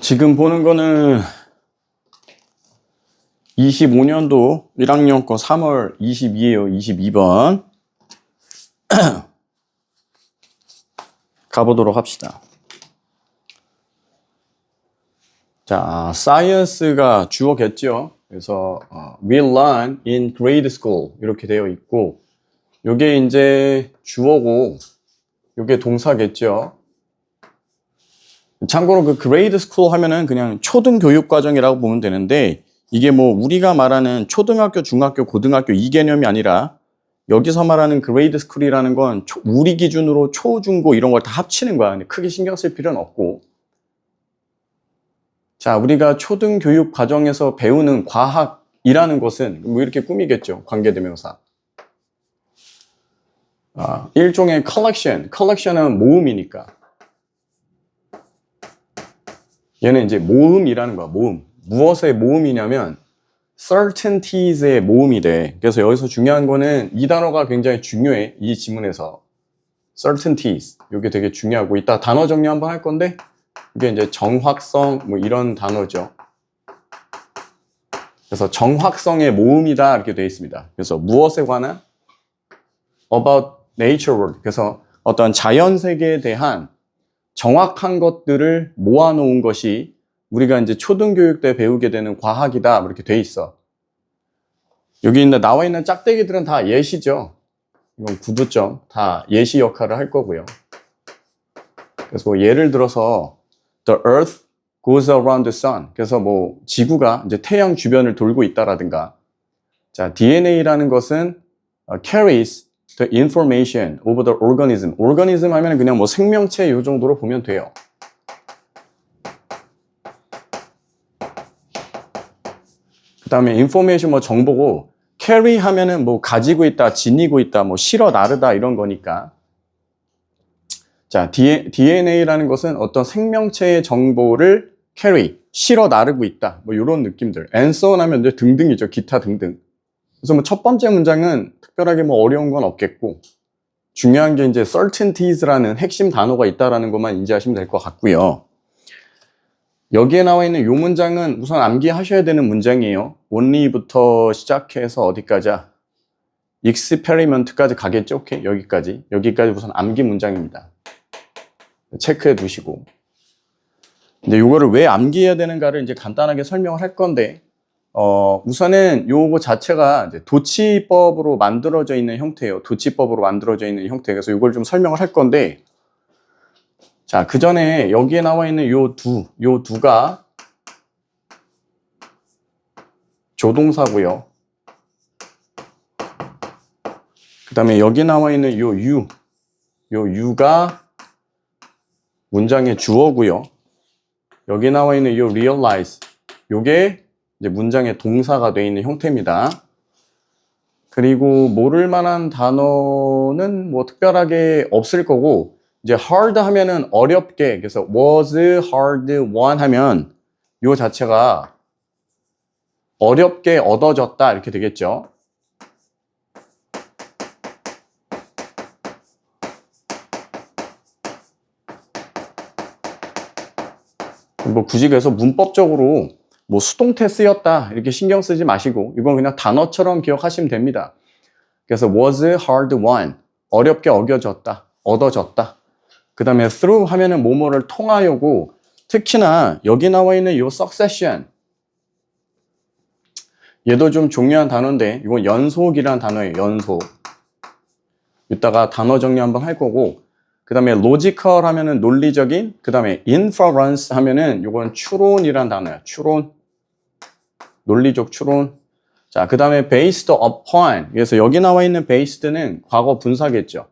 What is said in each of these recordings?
지금 보는 거는 25년도 1학년 거 3월 22예요. 22번. 가보도록 합시다. 자, science가 주어겠죠. 그래서 we learn in grade school 이렇게 되어 있고, 요게 이제 주어고 요게 동사겠죠. 참고로 그 grade school 하면은 그냥 초등교육 과정이라고 보면 되는데, 이게 뭐 우리가 말하는 초등학교, 중학교, 고등학교 이 개념이 아니라 여기서 말하는 grade school이라는 건 우리 기준으로 초, 중, 고 이런 걸 다 합치는 거야. 근데 크게 신경 쓸 필요는 없고. 자, 우리가 초등교육 과정에서 배우는 과학이라는 것은 뭐 이렇게 꾸미겠죠. 관계대명사. 일종의 collection은 모음이니까. 얘는 이제 모음이라는 거야. 모음. 무엇의 모음이냐면 certainties의 모음이 돼. 그래서 여기서 중요한 거는 이 단어가 굉장히 중요해. 이 지문에서 certainties 이게 되게 중요하고, 이따 단어 정리 한번 할 건데, 이게 이제 정확성 뭐 이런 단어죠. 그래서 정확성의 모음이다 이렇게 되어 있습니다. 그래서 무엇에 관한 about nature world, 그래서 어떤 자연 세계에 대한 정확한 것들을 모아놓은 것이 우리가 이제 초등교육 때 배우게 되는 과학이다 이렇게 돼 있어. 여기 나와 있는 짝대기들은 다 예시죠. 이건 구두점 다 예시 역할을 할 거고요. 그래서 뭐 예를 들어서 the earth goes around the sun, 그래서 뭐 지구가 이제 태양 주변을 돌고 있다라든가. 자, DNA라는 것은 carries the information over the organism. organism 하면 그냥 뭐 생명체 이 정도로 보면 돼요. 그 다음에 information 뭐 정보고, carry 하면은 뭐 가지고 있다, 지니고 있다, 뭐 실어 나르다 이런 거니까. 자, DNA라는 것은 어떤 생명체의 정보를 carry, 실어 나르고 있다. 뭐 이런 느낌들. and so on 하면 이제 등등이죠. 기타 등등. 그래서 뭐 첫 번째 문장은 특별하게 뭐 어려운 건 없겠고, 중요한 게 이제 certainties라는 핵심 단어가 있다라는 것만 인지하시면 될 것 같고요. 여기에 나와 있는 이 문장은 우선 암기하셔야 되는 문장이에요. only부터 시작해서 어디까지야? experiment까지 가겠죠? 오케이, 여기까지 우선 암기 문장입니다. 체크해 두시고. 근데 이거를 왜 암기해야 되는가를 이제 간단하게 설명을 할 건데, 우선은 요거 자체가 이제 도치법으로 만들어져 있는 형태예요. 도치법으로 만들어져 있는 형태. 그래서 이걸 좀 설명을 할 건데, 자, 그 전에 여기에 나와 있는 요 두가 조동사고요. 그 다음에 여기 나와 있는 요 유가 문장의 주어고요. 여기 나와 있는 요 realize, 요게 이제 문장의 동사가 되어 있는 형태입니다. 그리고 모를 만한 단어는 뭐 특별하게 없을 거고, 이제 hard 하면은 어렵게, 그래서 was hard won 하면 요 자체가 어렵게 얻어졌다 이렇게 되겠죠. 뭐 굳이 그래서 문법적으로 뭐 수동태 쓰였다 이렇게 신경 쓰지 마시고, 이건 그냥 단어처럼 기억하시면 됩니다. 그래서 was hard won, 어렵게 얻어졌다. 그 다음에 through 하면은 뭐뭐를 통하여고, 특히나 여기 나와 있는 요 succession, 얘도 좀 중요한 단어인데, 이건 연속이라는 단어예요. 연속. 이따가 단어 정리 한번 할 거고, 그 다음에 logical 하면은 논리적인, 그 다음에 inference 하면은 이건 추론이란 단어야. 추론. 논리적 추론. 자, 그 다음에 based upon. 그래서 여기 나와 있는 based는 과거 분사겠죠.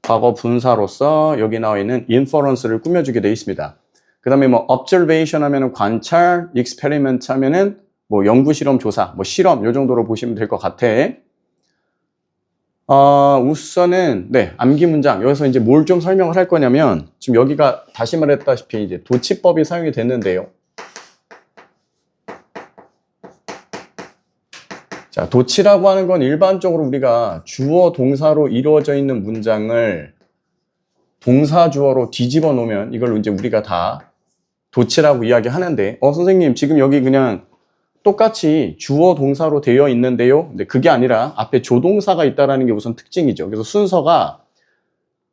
과거 분사로서 여기 나와 있는 inference를 꾸며주게 되어 있습니다. 그 다음에 뭐 observation 하면은 관찰, experiment 하면은 뭐 연구 실험 조사, 뭐 실험 요 정도로 보시면 될 것 같아. 우선은 네, 암기 문장. 여기서 이제 뭘 좀 설명을 할 거냐면, 지금 여기가 다시 말했다시피 이제 도치법이 사용이 됐는데요. 자, 도치라고 하는 건 일반적으로 우리가 주어 동사로 이루어져 있는 문장을 동사 주어로 뒤집어 놓으면 이걸 이제 우리가 다 도치라고 이야기하는데 선생님 지금 여기 그냥 똑같이 주어 동사로 되어 있는데요. 근데 그게 아니라 앞에 조동사가 있다는 게 우선 특징이죠. 그래서 순서가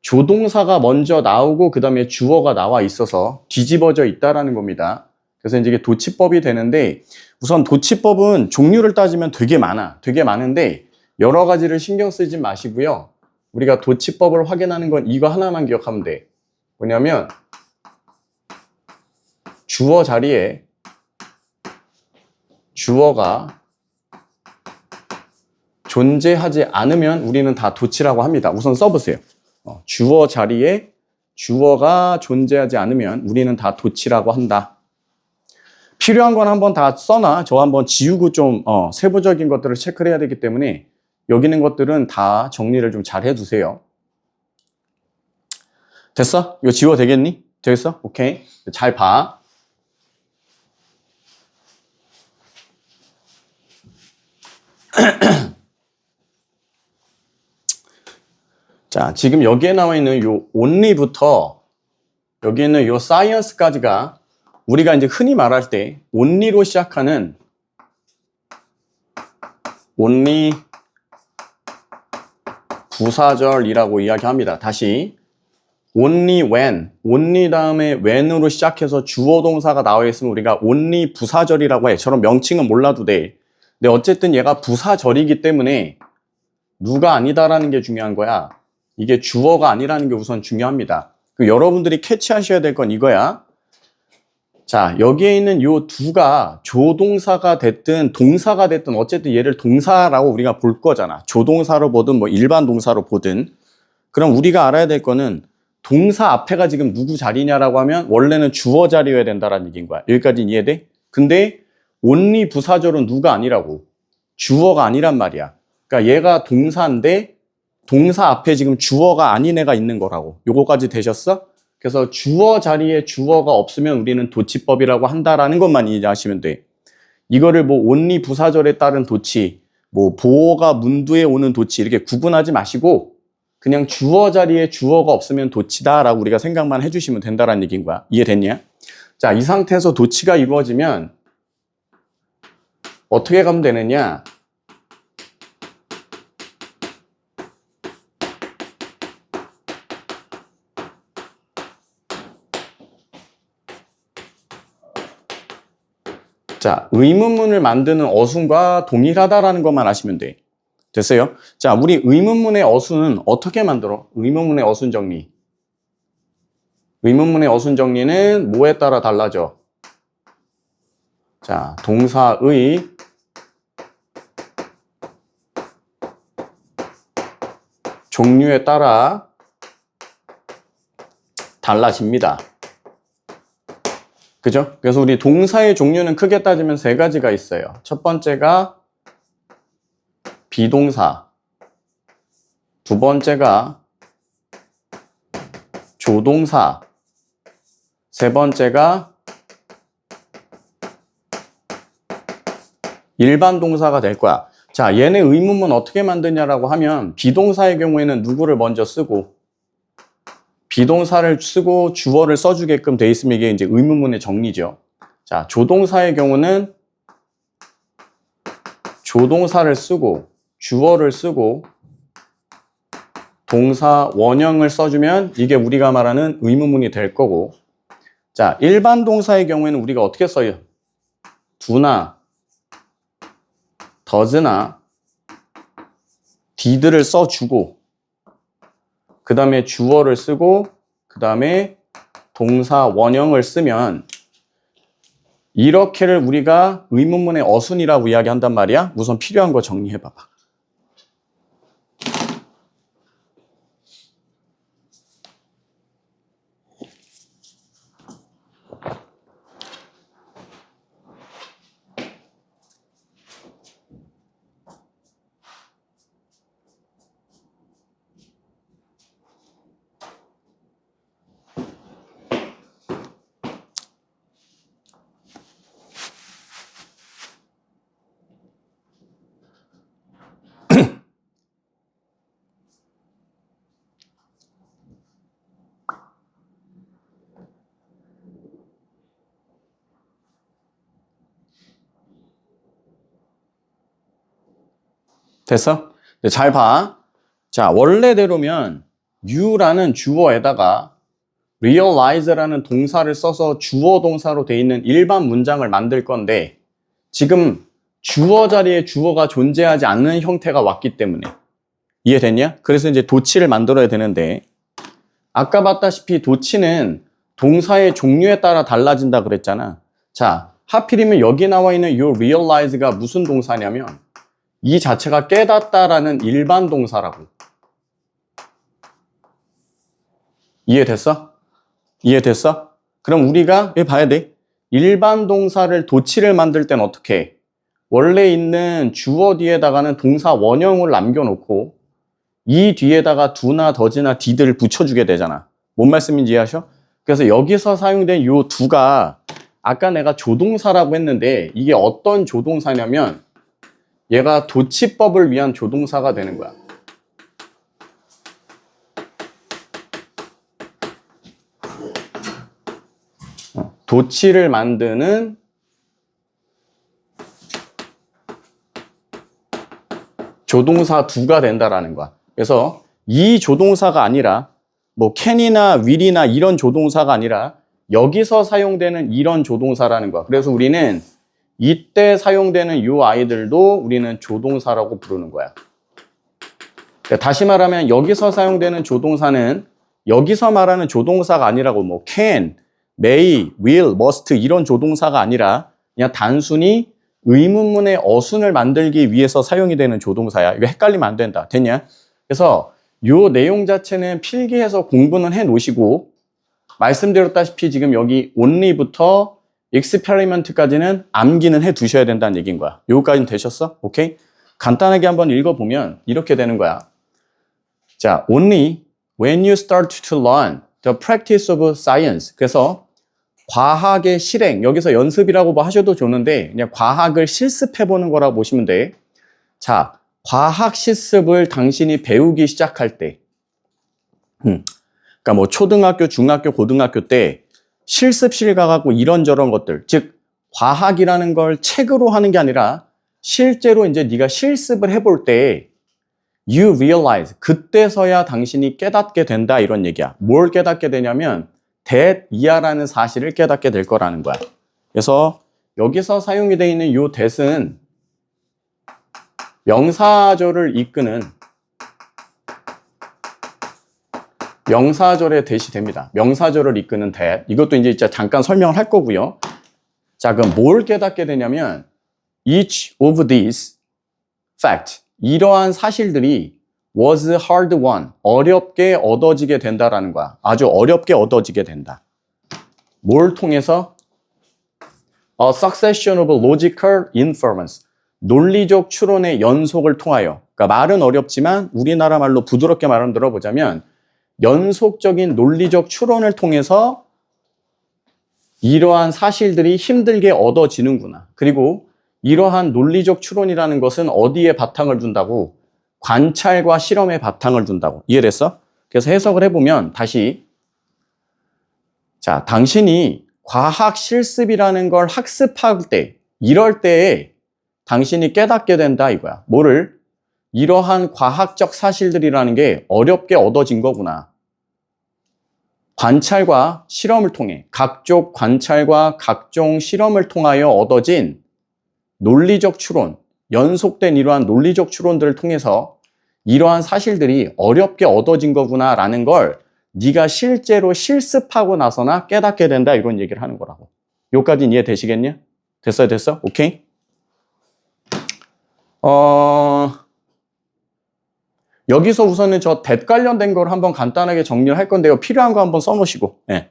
조동사가 먼저 나오고 그 다음에 주어가 나와 있어서 뒤집어져 있다는 겁니다. 그래서 이제 이게 도치법이 되는데 우선 도치법은 종류를 따지면 되게 많은데 여러 가지를 신경 쓰지 마시고요. 우리가 도치법을 확인하는 건 이거 하나만 기억하면 돼. 뭐냐면 주어 자리에 주어가 존재하지 않으면 우리는 다 도치라고 합니다. 우선 써보세요. 주어 자리에 주어가 존재하지 않으면 우리는 다 도치라고 한다. 필요한 건 한번 다 써놔. 저 한번 지우고 좀 세부적인 것들을 체크를 해야 되기 때문에 여기 있는 것들은 다 정리를 좀 잘 해두세요. 됐어? 이거 지워 되겠니? 되겠어? 오케이. 잘 봐. 자, 지금 여기에 나와 있는 요 only부터 여기 있는 요 science까지가 우리가 이제 흔히 말할 때 only로 시작하는 only 부사절이라고 이야기합니다. 다시 only when, only 다음에 when으로 시작해서 주어 동사가 나와 있으면 우리가 only 부사절이라고 해. 저런 명칭은 몰라도 돼. 근데 어쨌든 얘가 부사절이기 때문에 누가 아니다라는 게 중요한 거야. 이게 주어가 아니라는 게 우선 중요합니다. 여러분들이 캐치하셔야 될 건 이거야. 자, 여기에 있는 요 두가 조동사가 됐든 동사가 됐든 어쨌든 얘를 동사라고 우리가 볼 거잖아. 조동사로 보든 뭐 일반 동사로 보든. 그럼 우리가 알아야 될 거는 동사 앞에가 지금 누구 자리냐라고 하면 원래는 주어 자리여야 된다라는 얘기인 거야. 여기까지 이해돼? 근데 only 부사절은 누가 아니라고. 주어가 아니란 말이야. 그러니까 얘가 동사인데 동사 앞에 지금 주어가 아닌 애가 있는 거라고. 요거까지 되셨어? 그래서 주어 자리에 주어가 없으면 우리는 도치법이라고 한다라는 것만 이해하시면 돼. 이거를 뭐 only 부사절에 따른 도치, 뭐 보어가 문두에 오는 도치 이렇게 구분하지 마시고 그냥 주어 자리에 주어가 없으면 도치다라고 우리가 생각만 해주시면 된다라는 얘기인 거야. 이해됐냐? 자, 이 상태에서 도치가 이루어지면 어떻게 가면 되느냐? 자, 의문문을 만드는 어순과 동일하다라는 것만 아시면 돼. 됐어요? 자, 우리 의문문의 어순은 어떻게 만들어? 의문문의 어순 정리. 의문문의 어순 정리는 뭐에 따라 달라져? 자, 동사의 종류에 따라 달라집니다. 그죠? 그래서 우리 동사의 종류는 크게 따지면 세 가지가 있어요. 첫 번째가 비동사, 두 번째가 조동사, 세 번째가 일반 동사가 될 거야. 자, 얘네 의문문 어떻게 만드냐라고 하면 비동사의 경우에는 누구를 먼저 쓰고 비동사를 쓰고 주어를 써주게끔 돼 있으면 이게 이제 의문문의 정리죠. 자, 조동사의 경우는 조동사를 쓰고 주어를 쓰고 동사 원형을 써주면 이게 우리가 말하는 의문문이 될 거고, 자, 일반 동사의 경우에는 우리가 어떻게 써요? do나 does나 did를 써주고 그 다음에 주어를 쓰고 그 다음에 동사 원형을 쓰면 이렇게를 우리가 의문문의 어순이라고 이야기한단 말이야. 우선 필요한 거 정리해봐봐. 됐어? 잘 봐. 자, 원래대로면 you라는 주어에다가 realize라는 동사를 써서 주어 동사로 돼 있는 일반 문장을 만들 건데 지금 주어 자리에 주어가 존재하지 않는 형태가 왔기 때문에 이해됐냐? 그래서 이제 도치를 만들어야 되는데 아까 봤다시피 도치는 동사의 종류에 따라 달라진다 그랬잖아. 자, 하필이면 여기 나와 있는 이 realize가 무슨 동사냐면 이 자체가 깨닫다라는 일반 동사라고. 이해됐어? 이해됐어? 그럼 우리가 여기 봐야 돼. 일반 동사를 도치를 만들 땐 어떻게 해? 원래 있는 주어 뒤에다가는 동사 원형을 남겨놓고 이 뒤에다가 do나 does나 did를 붙여주게 되잖아. 뭔 말씀인지 이해하셔? 그래서 여기서 사용된 이 do가 아까 내가 조동사라고 했는데 이게 어떤 조동사냐면 얘가 도치법을 위한 조동사가 되는 거야. 도치를 만드는 조동사 do가 된다라는 거야. 그래서 이 조동사가 아니라 뭐 can이나 will이나 이런 조동사가 아니라 여기서 사용되는 이런 조동사라는 거야. 그래서 우리는 이때 사용되는 이 아이들도 우리는 조동사라고 부르는 거야. 그러니까 다시 말하면 여기서 사용되는 조동사는 여기서 말하는 조동사가 아니라고 뭐 can, may, will, must 이런 조동사가 아니라 그냥 단순히 의문문의 어순을 만들기 위해서 사용이 되는 조동사야. 이거 헷갈리면 안 된다. 됐냐? 그래서 이 내용 자체는 필기해서 공부는 해 놓으시고 말씀드렸다시피 지금 여기 only부터 experiment까지는 암기는 해 두셔야 된다는 얘기인 거야. 여기까지는 되셨어? 오케이? 간단하게 한번 읽어보면 이렇게 되는 거야. 자, only when you start to learn the practice of science. 그래서 과학의 실행, 여기서 연습이라고 뭐 하셔도 좋은데 그냥 과학을 실습해보는 거라고 보시면 돼. 자, 과학 실습을 당신이 배우기 시작할 때 그러니까 뭐 초등학교, 중학교, 고등학교 때 실습실 가갖고 이런저런 것들, 즉 과학이라는 걸 책으로 하는 게 아니라 실제로 이제 네가 실습을 해볼 때 you realize, 그때서야 당신이 깨닫게 된다 이런 얘기야. 뭘 깨닫게 되냐면 that 이하라는 사실을 깨닫게 될 거라는 거야. 그래서 여기서 사용이 되어 있는 이 that은 명사절을 이끄는 명사절의 that이 됩니다. 명사절을 이끄는 that. 이것도 이제 잠깐 설명을 할 거고요. 자, 그럼 뭘 깨닫게 되냐면 each of these fact, 이러한 사실들이 was hard won, 어렵게 얻어지게 된다라는 거야. 아주 어렵게 얻어지게 된다. 뭘 통해서? A succession of logical inference, 논리적 추론의 연속을 통하여. 그러니까 말은 어렵지만 우리나라 말로 부드럽게 말을 들어보자면 연속적인 논리적 추론을 통해서 이러한 사실들이 힘들게 얻어지는구나. 그리고 이러한 논리적 추론이라는 것은 어디에 바탕을 둔다고? 관찰과 실험에 바탕을 둔다고. 이해됐어? 그래서 해석을 해보면 다시 자, 당신이 과학 실습이라는 걸 학습할 때 이럴 때에 당신이 깨닫게 된다 이거야. 뭐를? 이러한 과학적 사실들이라는 게 어렵게 얻어진 거구나. 관찰과 실험을 통해 각종 관찰과 각종 실험을 통하여 얻어진 논리적 추론, 연속된 이러한 논리적 추론들을 통해서 이러한 사실들이 어렵게 얻어진 거구나라는 걸 네가 실제로 실습하고 나서나 깨닫게 된다 이런 얘기를 하는 거라고. 여기까지는 이해되시겠냐? 됐어요? 됐어? 오케이? 여기서 우선은 저 that 관련된 걸 한번 간단하게 정리를 할 건데요. 필요한 거 한번 써놓으시고. 네.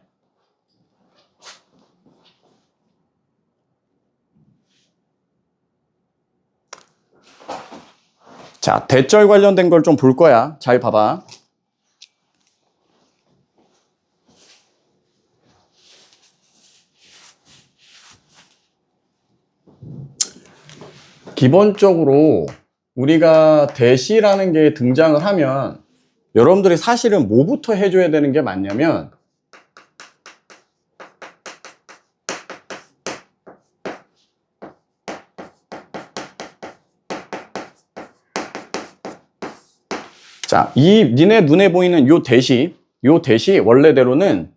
자, 대절 관련된 걸 좀 볼 거야. 잘 봐봐. 기본적으로 우리가 대시라는 게 등장을 하면 여러분들이 사실은 뭐부터 해줘야 되는 게 맞냐면 자, 니네 눈에 보이는 요 대시 원래대로는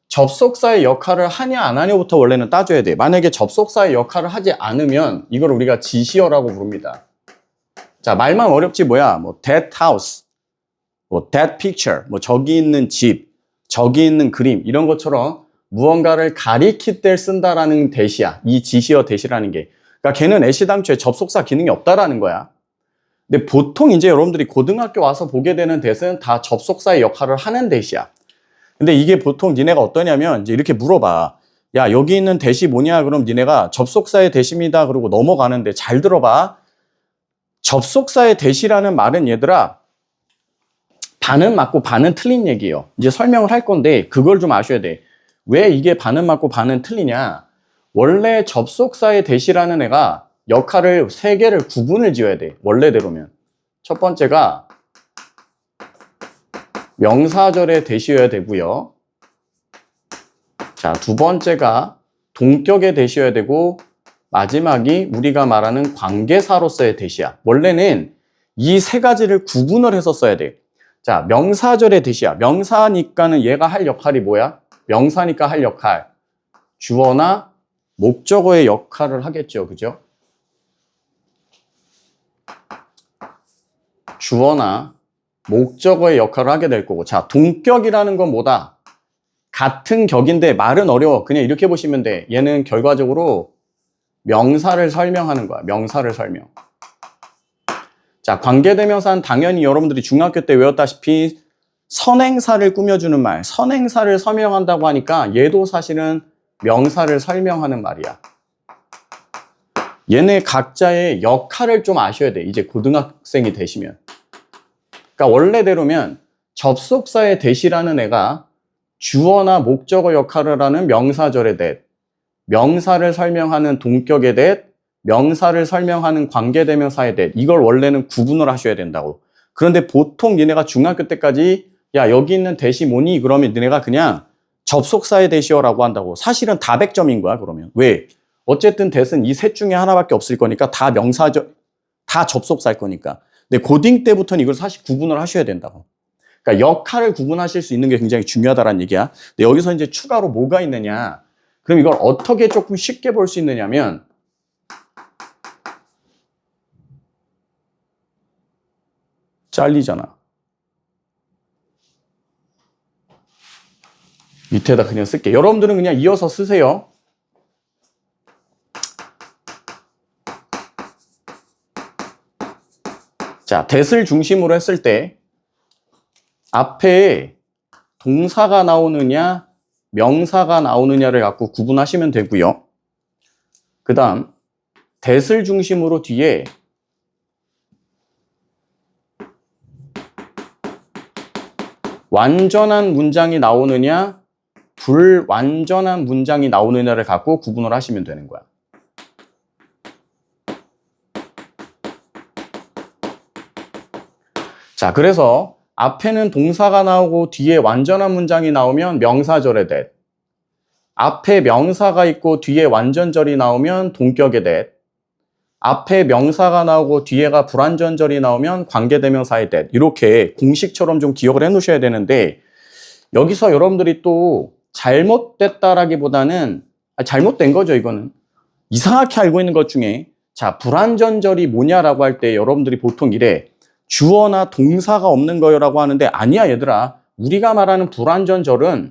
접속사의 역할을 하냐 안 하냐부터 원래는 따져야 돼. 만약에 접속사의 역할을 하지 않으면 이걸 우리가 지시어라고 부릅니다. 자, 말만 어렵지 뭐야. 뭐 that house, 뭐 that picture, 뭐 저기 있는 집, 저기 있는 그림 이런 것처럼 무언가를 가리킬 때 쓴다라는 대시야. 이 지시어 대시라는 게. 그러니까 걔는 애시당초에 접속사 기능이 없다라는 거야. 근데 보통 이제 여러분들이 고등학교 와서 보게 되는 대시는 다 접속사의 역할을 하는 대시야. 근데 이게 보통 니네가 어떠냐면 이제 이렇게 물어봐. 야, 여기 있는 대시 뭐냐? 그럼 니네가 접속사의 대시입니다. 그러고 넘어가는데 잘 들어봐. 접속사의 대시라는 말은 얘들아 반은 맞고 반은 틀린 얘기예요. 이제 설명을 할 건데 그걸 좀 아셔야 돼. 왜 이게 반은 맞고 반은 틀리냐? 원래 접속사의 대시라는 애가 역할을 세 개를 구분을 지어야 돼. 원래대로면. 첫 번째가 명사절의 대시여야 되고요. 자, 두 번째가 동격의 대시여야 되고 마지막이 우리가 말하는 관계사로서의 대시야. 원래는 이 세 가지를 구분을 해서 써야 돼. 자, 명사절의 대시야. 명사니까는 얘가 할 역할이 뭐야? 명사니까 할 역할. 주어나 목적어의 역할을 하겠죠. 그죠? 주어나 목적어의 역할을 하게 될 거고. 자, 동격이라는 건 뭐다? 같은 격인데 말은 어려워. 그냥 이렇게 보시면 돼. 얘는 결과적으로 명사를 설명하는 거야. 명사를 설명. 자, 관계대명사는 당연히 여러분들이 중학교 때 외웠다시피 선행사를 꾸며주는 말, 선행사를 설명한다고 하니까 얘도 사실은 명사를 설명하는 말이야. 얘네 각자의 역할을 좀 아셔야 돼. 이제 고등학생이 되시면. 그러니까 원래대로면 접속사의 대시라는 애가 주어나 목적어 역할을 하는 명사절의 대, 명사를 설명하는 동격의 대, 명사를 설명하는 관계대명사의 대, 이걸 원래는 구분을 하셔야 된다고. 그런데 보통 얘네가 중학교 때까지 야, 여기 있는 대시 뭐니? 그러면 너네가 그냥 접속사의 대시어라고 한다고. 사실은 다 100점인 거야, 그러면. 왜? 어쨌든 대는 이 셋 중에 하나밖에 없을 거니까 다 명사절, 다 접속사일 거니까. 근데 고딩 때부터는 이걸 사실 구분을 하셔야 된다고. 그러니까 역할을 구분하실 수 있는 게 굉장히 중요하다는 얘기야. 근데 여기서 이제 추가로 뭐가 있느냐? 그럼 이걸 어떻게 조금 쉽게 볼 수 있느냐면 잘리잖아. 밑에다 그냥 쓸게. 여러분들은 그냥 이어서 쓰세요. 자, that을 중심으로 했을 때 앞에 동사가 나오느냐 명사가 나오느냐를 갖고 구분하시면 되고요. 그 다음 that을 중심으로 뒤에 완전한 문장이 나오느냐 불완전한 문장이 나오느냐를 갖고 구분을 하시면 되는 거야. 자, 그래서 앞에는 동사가 나오고 뒤에 완전한 문장이 나오면 명사절의 that. 앞에 명사가 있고 뒤에 완전절이 나오면 동격의 that. 앞에 명사가 나오고 뒤에가 불완전절이 나오면 관계대명사의 that. 이렇게 공식처럼 좀 기억을 해 놓으셔야 되는데 여기서 여러분들이 또 잘못됐다라기보다는 잘못된 거죠, 이거는. 이상하게 알고 있는 것 중에 자, 불완전절이 뭐냐라고 할 때 여러분들이 보통 이래. 주어나 동사가 없는 거요라고 하는데 아니야, 얘들아. 우리가 말하는 불완전절은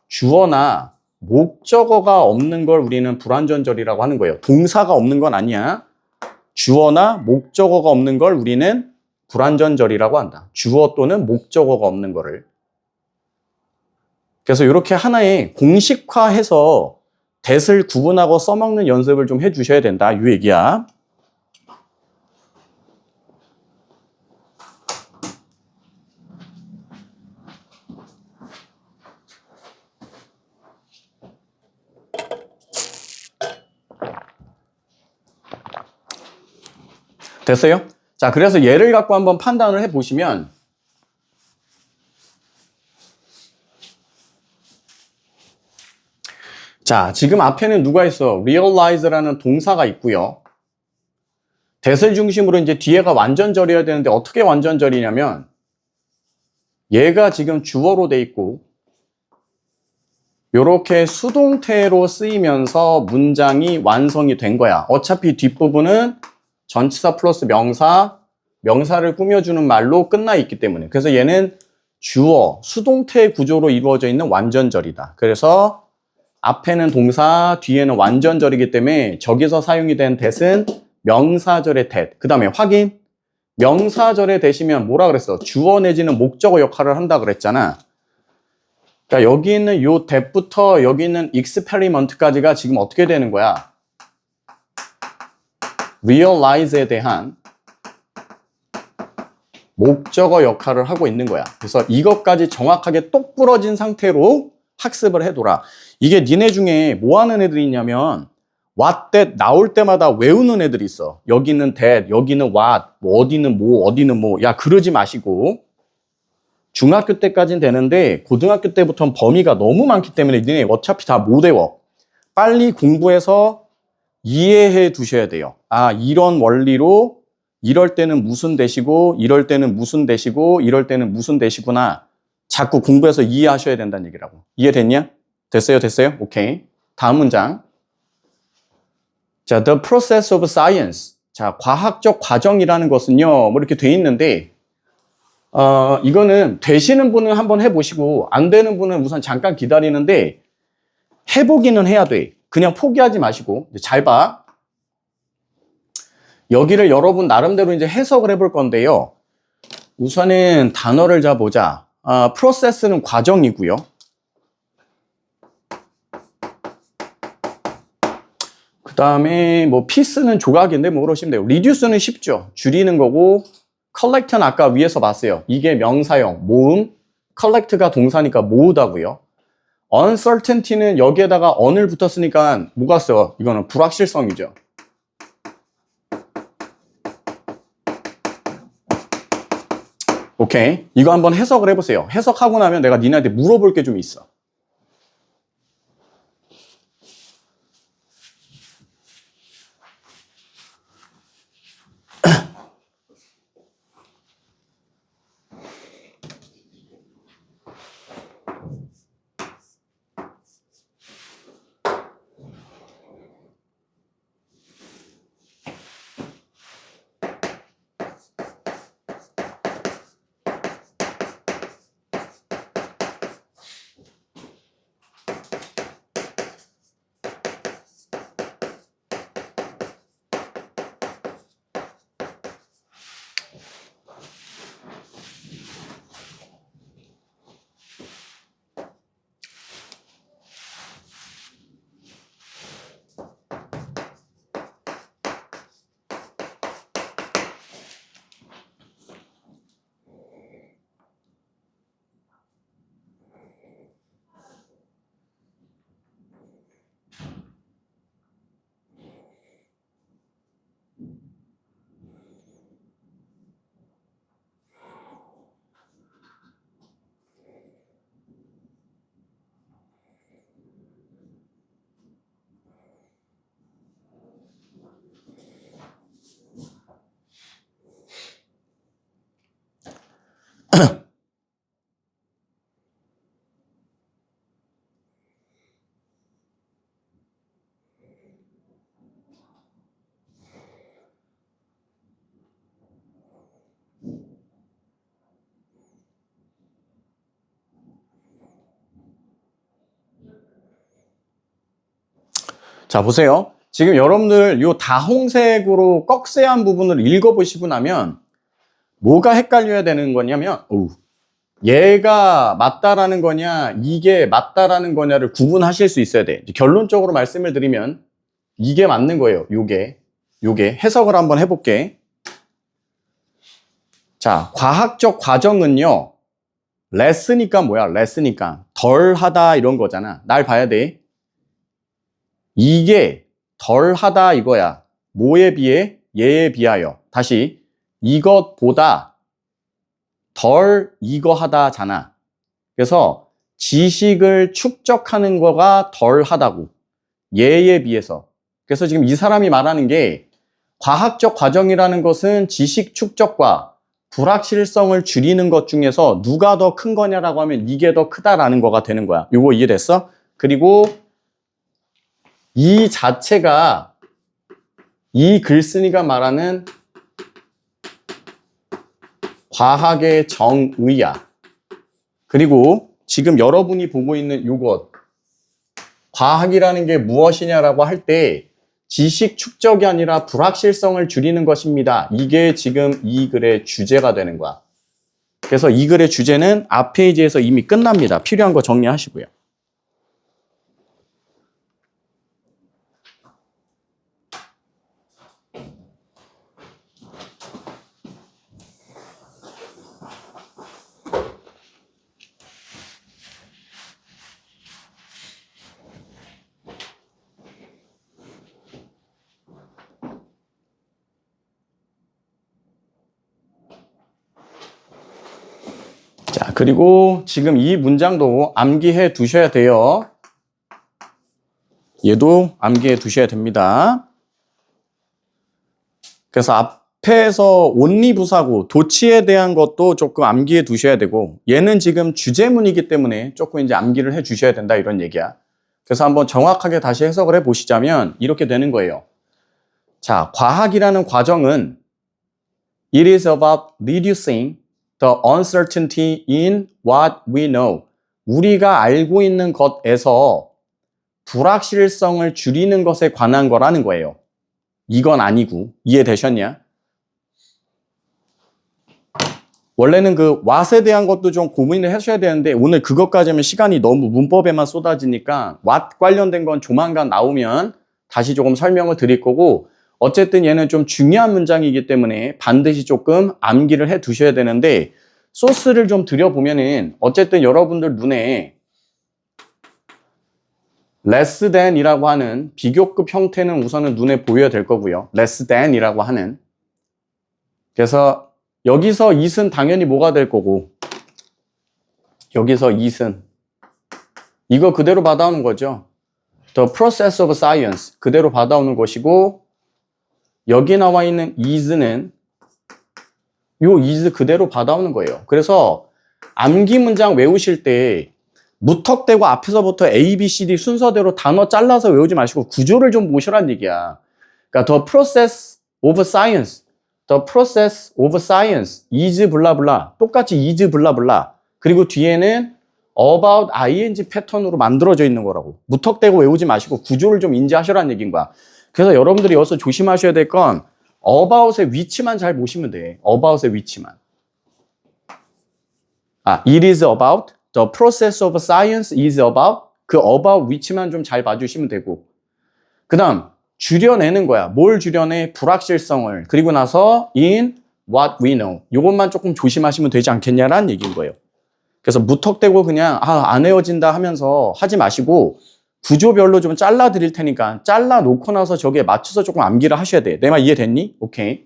주어나 목적어가 없는 걸 우리는 불완전절이라고 하는 거예요. 동사가 없는 건 아니야. 주어나 목적어가 없는 걸 우리는 불완전절이라고 한다. 주어 또는 목적어가 없는 거를. 그래서 이렇게 하나의 공식화해서 that을 구분하고 써먹는 연습을 좀 해주셔야 된다. 이 얘기야. 됐어요? 자, 그래서 얘를 갖고 한번 판단을 해보시면 자, 지금 앞에는 누가 있어? realize라는 동사가 있고요. that을 중심으로 이제 뒤에가 완전절이어야 되는데 어떻게 완전절이냐면 얘가 지금 주어로 돼 있고 요렇게 수동태로 쓰이면서 문장이 완성이 된 거야. 어차피 뒷부분은 전치사 플러스 명사, 명사를 꾸며주는 말로 끝나 있기 때문에. 그래서 얘는 주어, 수동태 구조로 이루어져 있는 완전절이다. 그래서 앞에는 동사, 뒤에는 완전절이기 때문에 저기서 사용이 된 that은 명사절의 that. 그 다음에 확인. 명사절의 that이면 뭐라 그랬어? 주어 내지는 목적어 역할을 한다 그랬잖아. 그러니까 여기 있는 요 that부터 여기 있는 experiment까지가 지금 어떻게 되는 거야? realize에 대한 목적어 역할을 하고 있는 거야. 그래서 이것까지 정확하게 똑부러진 상태로 학습을 해둬라. 이게 니네 중에 뭐 하는 애들이 있냐면 what, that 나올 때마다 외우는 애들이 있어. 여기는 that, 여기는 what, 뭐 어디는 뭐, 어디는 뭐. 야, 그러지 마시고. 중학교 때까지는 되는데 고등학교 때부터는 범위가 너무 많기 때문에 니네 어차피 다 못 외워. 빨리 공부해서 이해해 두셔야 돼요. 아, 이런 원리로 이럴 때는 무슨 대시고 이럴 때는 무슨 대시고 이럴 때는 무슨 대시구나. 자꾸 공부해서 이해하셔야 된다는 얘기라고. 이해됐냐? 됐어요? 됐어요? 오케이. 다음 문장. 자, the process of science. 자, 과학적 과정이라는 것은요, 뭐 이렇게 돼 있는데, 이거는 되시는 분은 한번 해보시고, 안 되는 분은 우선 잠깐 기다리는데, 해보기는 해야 돼. 그냥 포기하지 마시고, 잘 봐. 여기를 여러분 나름대로 이제 해석을 해볼 건데요. 우선은 단어를 잡아보자. process는 과정이고요. 그 다음에 뭐 piece는 조각인데 뭐 그러시면 돼요. reduce는 쉽죠. 줄이는 거고, collect는 아까 위에서 봤어요. 이게 명사형, 모음, collect가 동사니까 모으다고요. uncertainty는 여기에다가 on을 붙었으니까 뭐가 써? 이거는 불확실성이죠. 오케이. 이거 한번 해석을 해보세요. 해석하고 나면 내가 니네한테 물어볼 게 좀 있어. 자, 보세요. 지금 여러분들 요 다홍색으로 꺽쇠한 부분을 읽어보시고 나면 뭐가 헷갈려야 되는 거냐면 얘가 맞다라는 거냐 이게 맞다라는 거냐를 구분하실 수 있어야 돼. 결론적으로 말씀을 드리면 이게 맞는 거예요. 요게 해석을 한번 해볼게. 자, 과학적 과정은요, less니까 뭐야? less니까 덜 하다 이런 거잖아. 날 봐야 돼. 이게 덜 하다 이거야. 뭐에 비해? 얘에 비하여. 다시 이것보다 덜 이거 하다잖아. 그래서 지식을 축적하는 거가 덜 하다고. 얘에 비해서. 그래서 지금 이 사람이 말하는 게 과학적 과정이라는 것은 지식 축적과 불확실성을 줄이는 것 중에서 누가 더 큰 거냐라고 하면 이게 더 크다라는 거가 되는 거야. 요거 이해됐어? 그리고 이 자체가 이 글쓴이가 말하는 과학의 정의야. 그리고 지금 여러분이 보고 있는 요것, 과학이라는 게 무엇이냐라고 할 때 지식 축적이 아니라 불확실성을 줄이는 것입니다. 이게 지금 이 글의 주제가 되는 거야. 그래서 이 글의 주제는 앞 페이지에서 이미 끝납니다. 필요한 거 정리하시고요. 자, 그리고 지금 이 문장도 암기해 두셔야 돼요. 얘도 암기해 두셔야 됩니다. 그래서 앞에서 온리부사고 도치에 대한 것도 조금 암기해 두셔야 되고, 얘는 지금 주제문이기 때문에 조금 이제 암기를 해 주셔야 된다 이런 얘기야. 그래서 한번 정확하게 다시 해석을 해 보시자면 이렇게 되는 거예요. 자, 과학이라는 과정은 It is about reducing the uncertainty in what we know. 우리가 알고 있는 것에서 불확실성을 줄이는 것에 관한 거라는 거예요. 이건 아니고. 이해되셨냐? 원래는 그 what에 대한 것도 좀 고민을 하셔야 되는데 오늘 그것까지 하면 시간이 너무 문법에만 쏟아지니까 what 관련된 건 조만간 나오면 다시 조금 설명을 드릴 거고, 어쨌든 얘는 좀 중요한 문장이기 때문에 반드시 조금 암기를 해 두셔야 되는데, 소스를 좀 드려보면은 어쨌든 여러분들 눈에 less than 이라고 하는 비교급 형태는 우선은 눈에 보여야 될 거고요. less than 이라고 하는. 그래서 여기서 it은 당연히 뭐가 될 거고, 여기서 it은 이거 그대로 받아오는 거죠. The process of science 그대로 받아오는 것이고, 여기 나와 있는 is는 요 is 그대로 받아오는 거예요. 그래서 암기 문장 외우실 때 무턱대고 앞에서부터 A, B, C, D 순서대로 단어 잘라서 외우지 마시고 구조를 좀 보시라는 얘기야. 그러니까 the process of science, the process of science is 블라블라, 똑같이 is 블라블라, 그리고 뒤에는 about ing 패턴으로 만들어져 있는 거라고. 무턱대고 외우지 마시고 구조를 좀 인지하시라는 얘기인 거야. 그래서 여러분들이 여기서 조심하셔야 될 건 about의 위치만 잘 보시면 돼. about의 위치만. It is about, the process of science is about, 그 about 위치만 좀 잘 봐주시면 되고, 그 다음 줄여내는 거야. 뭘 줄여내? 불확실성을. 그리고 나서 in what we know. 이것만 조금 조심하시면 되지 않겠냐라는 얘기인 거예요. 그래서 무턱대고 그냥 안 헤어진다 하면서 하지 마시고 구조별로 좀 잘라 드릴 테니까 잘라 놓고 나서 저기에 맞춰서 조금 암기를 하셔야 돼. 내 말 이해됐니? 오케이.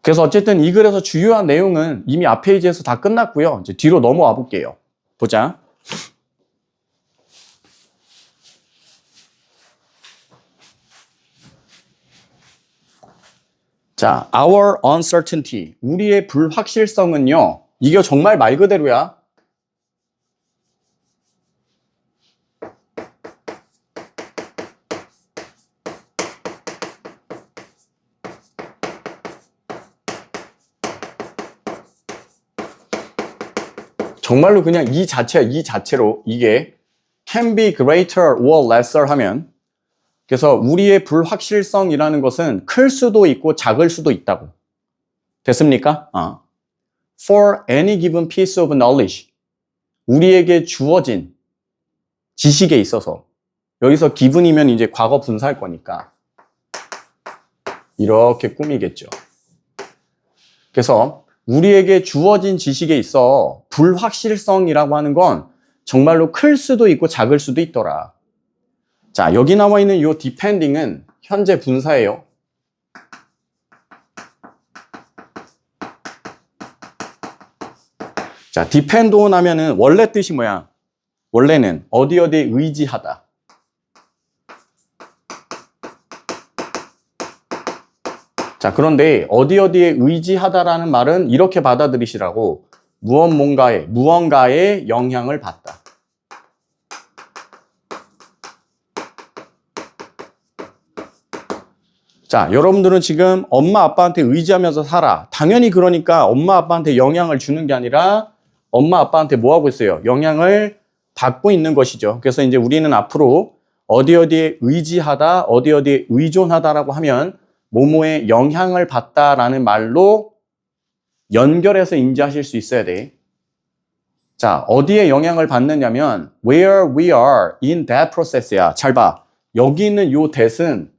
그래서 어쨌든 이 글에서 주요한 내용은 이미 앞 페이지에서 다 끝났고요. 이제 뒤로 넘어와 볼게요. 보자. 자, our uncertainty, 우리의 불확실성은요. 이게 정말 말 그대로야. 정말로 그냥 이 자체야. 이 자체로 이게 can be greater or lesser 하면, 그래서 우리의 불확실성이라는 것은 클 수도 있고 작을 수도 있다고. 됐습니까? For any given piece of knowledge, 우리에게 주어진 지식에 있어서, 여기서 given이면 이제 과거 분사할 거니까 이렇게 꾸미겠죠. 그래서 우리에게 주어진 지식에 있어 불확실성이라고 하는 건 정말로 클 수도 있고 작을 수도 있더라. 자, 여기 나와 있는 이 depending은 현재 분사예요. 자, depend on 하면은 원래 뜻이 뭐야? 원래는 어디에 의지하다. 자, 그런데 어디 어디에 의지하다라는 말은 이렇게 받아들이시라고. 무언가에 영향을 받다. 자, 여러분들은 지금 엄마 아빠한테 의지하면서 살아. 당연히 그러니까 엄마 아빠한테 영향을 주는 게 아니라 엄마 아빠한테 뭐 하고 있어요? 영향을 받고 있는 것이죠. 그래서 이제 우리는 앞으로 어디 어디에 의지하다, 어디 어디에 의존하다라고 하면 뭐뭐에 영향을 받다라는 말로 연결해서 인지하실 수 있어야 돼. 자, 어디에 영향을 받느냐면 where we are in that process야. 잘 봐. 여기 있는 요 that은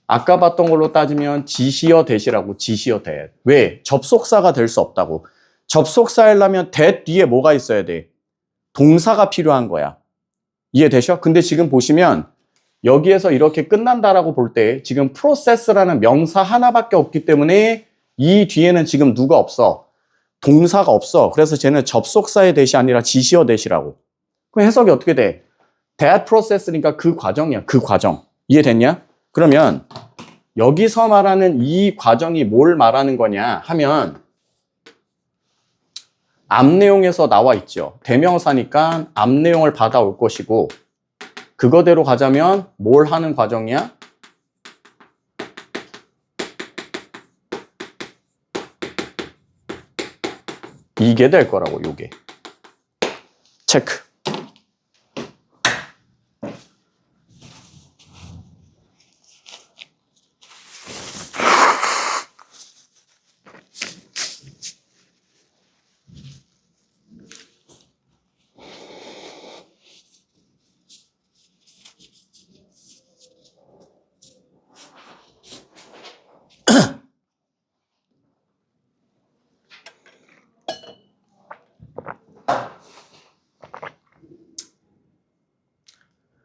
아까 봤던 걸로 따지면 지시어 that이라고. 지시어 that. 왜? 접속사가 될 수 없다고. 접속사이려면 that 뒤에 뭐가 있어야 돼? 동사가 필요한 거야. 이해되셔? 근데 지금 보시면 여기에서 이렇게 끝난다라고 볼 때 지금 process라는 명사 하나밖에 없기 때문에 이 뒤에는 지금 누가 없어? 동사가 없어. 그래서 쟤는 접속사의 that이 아니라 지시어 that이라고. 그럼 해석이 어떻게 돼? that process니까 그 과정이야. 그 과정. 이해됐냐? 그러면 여기서 말하는 이 과정이 뭘 말하는 거냐 하면 앞 내용에서 나와 있죠. 대명사니까 앞 내용을 받아올 것이고 그거대로 가자면 뭘 하는 과정이야? 이게 될 거라고. 요게. 체크.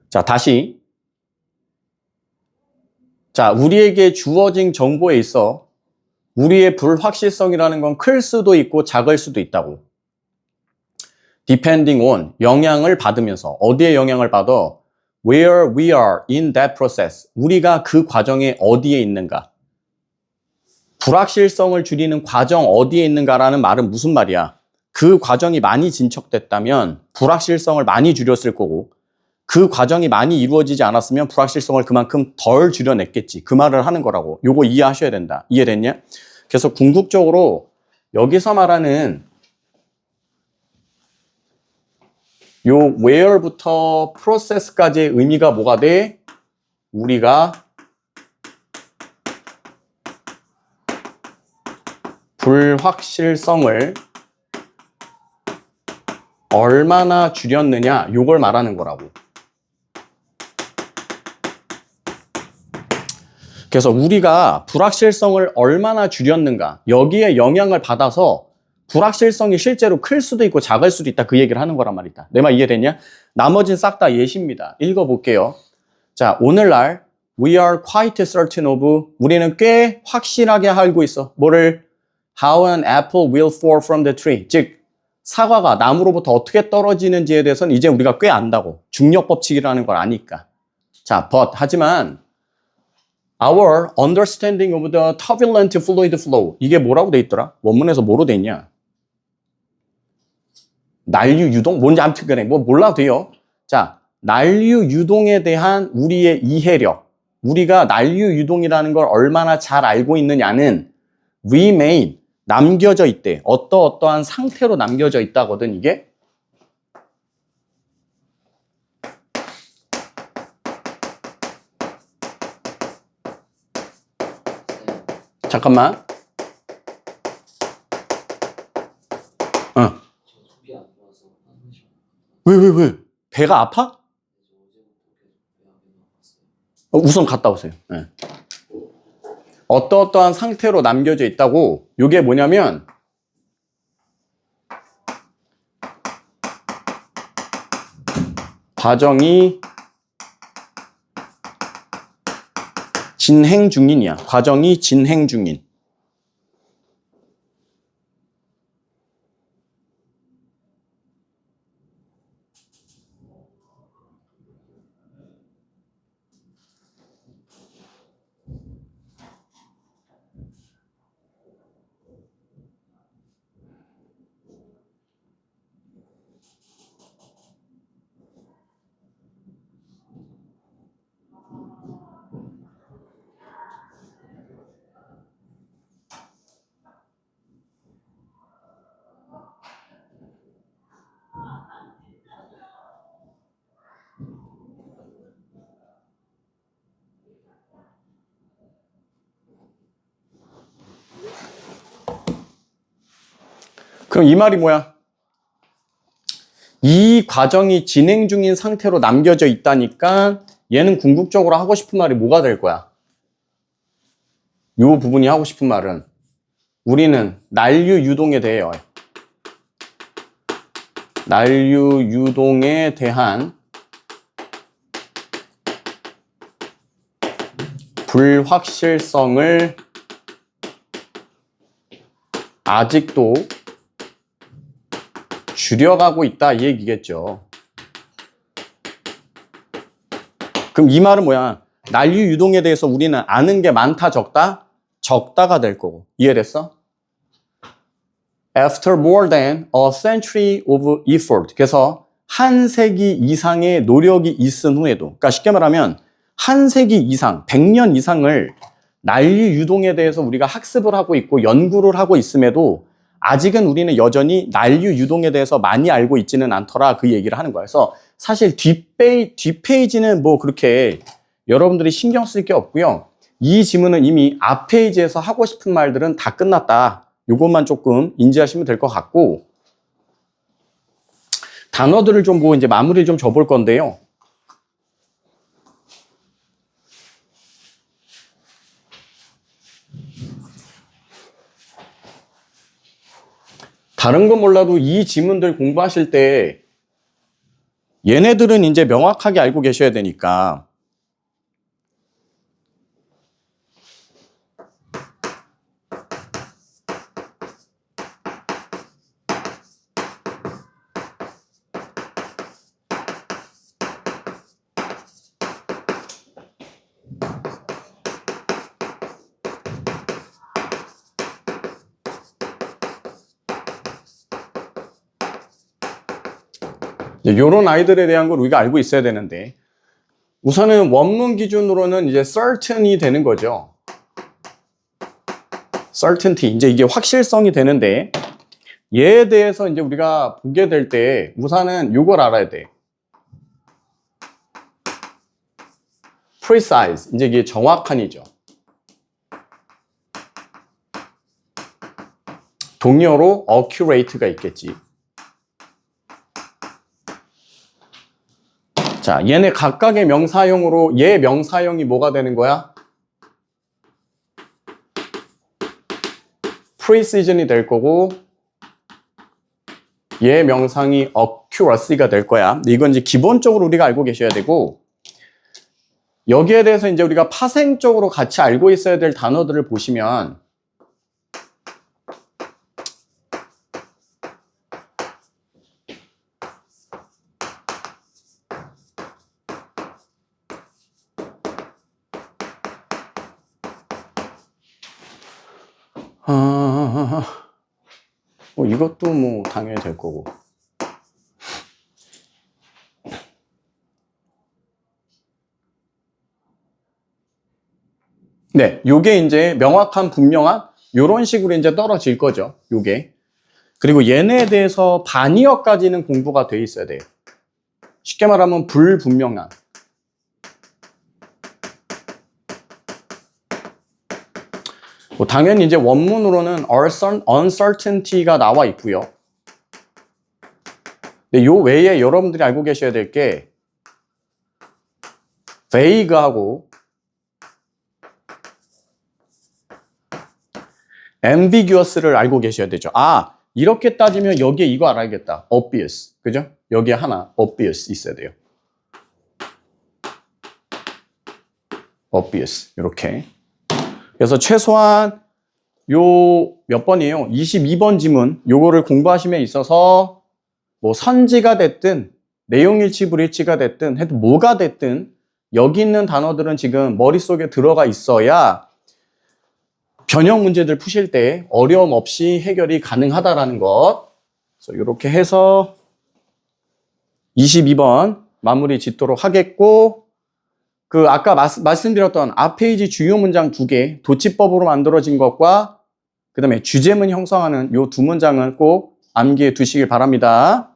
자, 다시. 자, 우리에게 주어진 정보에 있어 우리의 불확실성이라는 건 클 수도 있고 작을 수도 있다고. depending on, 영향을 받으면서. 어디에 영향을 받아? where we are in that process. 우리가 그 과정에 어디에 있는가. 불확실성을 줄이는 과정 어디에 있는가라는 말은 무슨 말이야? 그 과정이 많이 진척됐다면 불확실성을 많이 줄였을 거고 그 과정이 많이 이루어지지 않았으면 불확실성을 그만큼 덜 줄여냈겠지. 그 말을 하는 거라고. 요거 이해하셔야 된다. 이해됐냐? 그래서 궁극적으로 여기서 말하는 요 where부터 process까지의 의미가 뭐가 돼? 우리가 불확실성을 얼마나 줄였느냐 요걸 말하는 거라고. 그래서 우리가 불확실성을 얼마나 줄였는가 여기에 영향을 받아서 불확실성이 실제로 클 수도 있고 작을 수도 있다 그 얘기를 하는 거란 말이다. 내 말 이해됐냐? 나머지는 싹 다 예시입니다. 읽어볼게요. 자, 오늘날 we are quite certain of 우리는 꽤 확실하게 알고 있어. 뭐를? How an apple will fall from the tree. 즉 사과가 나무로부터 어떻게 떨어지는지에 대해서는 이제 우리가 꽤 안다고. 중력 법칙이라는 걸 아니까. 자, but 하지만 Our understanding of the turbulent fluid flow. 이게 뭐라고 돼 있더라? 원문에서 뭐로 돼 있냐? 난류 유동? 뭔지 아무튼 간에 뭐 몰라도 돼요. 자, 난류 유동에 대한 우리의 이해력. 우리가 난류 유동이라는 걸 얼마나 잘 알고 있느냐는 remain, 남겨져 있대. 어떠한 상태로 남겨져 있다거든 이게. 잠깐만. 왜? 배가 아파? 우선 갔다 오세요. 네. 어떠한 상태로 남겨져 있다고. 이게 뭐냐면 과정이 진행 중인이야. 과정이 진행 중인. 그럼 이 말이 뭐야? 이 과정이 진행 중인 상태로 남겨져 있다니까 얘는 궁극적으로 하고 싶은 말이 뭐가 될 거야? 이 부분이 하고 싶은 말은 우리는 난류 유동에 대해요. 난류 유동에 대한 불확실성을 아직도 줄여가고 있다 이 얘기겠죠. 그럼 이 말은 뭐야? 난류 유동에 대해서 우리는 아는 게 많다 적다? 적다가 될 거고. 이해됐어? After more than a century of effort. 그래서 한 세기 이상의 노력이 있은 후에도, 그러니까 쉽게 말하면 한 세기 이상, 100년 이상을 난류 유동에 대해서 우리가 학습을 하고 있고 연구를 하고 있음에도 아직은 우리는 여전히 난류 유동에 대해서 많이 알고 있지는 않더라 그 얘기를 하는 거야. 그래서 사실 뒷페이지는 뭐 그렇게 여러분들이 신경 쓸 게 없고요. 이 지문은 이미 앞 페이지에서 하고 싶은 말들은 다 끝났다. 이것만 조금 인지하시면 될 것 같고 단어들을 좀 뭐 이제 마무리를 좀 줘볼 건데요. 다른 건 몰라도 이 지문들 공부하실 때 얘네들은 이제 명확하게 알고 계셔야 되니까 이런 아이들에 대한 걸 우리가 알고 있어야 되는데 우선은 원문 기준으로는 이제 certain이 되는 거죠. certainty. 이제 이게 확실성이 되는데 얘에 대해서 이제 우리가 보게 될 때 우선은 이걸 알아야 돼. precise. 이제 이게 정확한이죠. 동료로 accurate가 있겠지. 자, 얘네 각각의 명사형으로 얘 명사형이 뭐가 되는 거야? precision이 될 거고 얘 명상이 accuracy가 될 거야. 이건 이제 기본적으로 우리가 알고 계셔야 되고 여기에 대해서 이제 우리가 파생적으로 같이 알고 있어야 될 단어들을 보시면 이것도 뭐 당연히 될 거고. 네, 요게 이제 명확한, 분명한 요런 식으로 이제 떨어질 거죠. 요게. 그리고 얘네에 대해서 반의어까지는 공부가 돼 있어야 돼요. 쉽게 말하면 불분명한. 뭐 당연히 이제 원문으로는 uncertainty가 나와 있고요. 근데 요 외에 여러분들이 알고 계셔야 될 게 vague하고 ambiguous를 알고 계셔야 되죠. 아, 이렇게 따지면 여기에 이거 알아야겠다. obvious. 그죠? 여기에 하나 obvious 있어야 돼요. obvious. 이렇게. 그래서 최소한 요 몇 번이에요? 22번 지문 요거를 공부하심에 있어서 뭐 선지가 됐든 내용일치 불일치가 됐든 해도 뭐가 됐든 여기 있는 단어들은 지금 머릿속에 들어가 있어야 변형 문제들 푸실 때 어려움 없이 해결이 가능하다라는 것. 그래서 이렇게 해서 22번 마무리 짓도록 하겠고 그 아까 말씀드렸던 앞 페이지 주요 문장 2개 도치법으로 만들어진 것과 그 다음에 주제문 형성하는 요 2문장은 꼭 암기해 두시길 바랍니다.